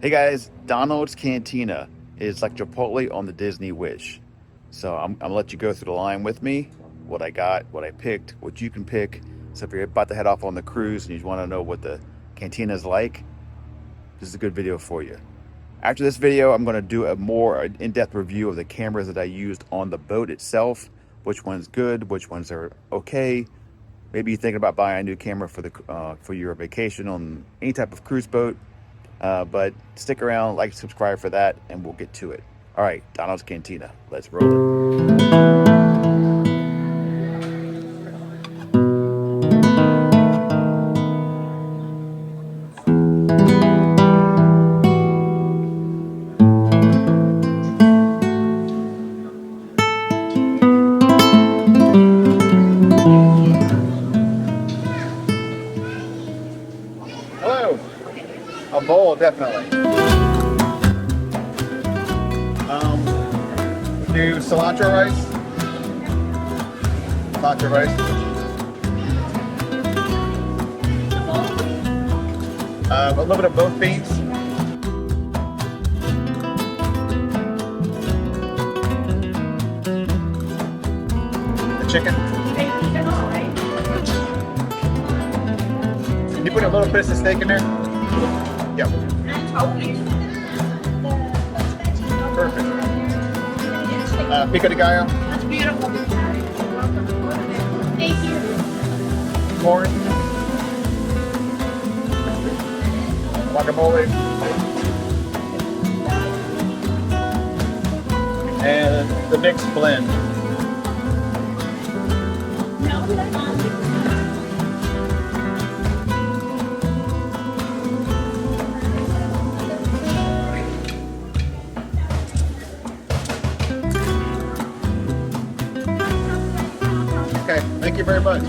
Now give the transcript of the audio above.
Hey guys, Donald's Cantina is like Chipotle on the Disney Wish. So I'm gonna let you go through the line with me, what I got, what I picked, what you can pick. So if you're about to head off on the cruise and you want to know what the cantina is like, this is a good video for you. After this video, I'm gonna do a more in-depth review of the cameras that I used on the boat itself, which one's good, which ones are okay. Maybe you're thinking about buying a new camera for your vacation on any type of cruise boat. But stick around, like, subscribe for that, and we'll get to it. All right, Donald's Cantina. Let's roll it. Hello. A bowl, definitely. Do cilantro rice. Cilantro rice. A little bit of both beans. The chicken. Can you put a little piece of steak in there? Yep. Perfect. Pico de gallo. That's beautiful. Thank you. Corn. Guacamole. And the mixed blend. Okay, thank you very much.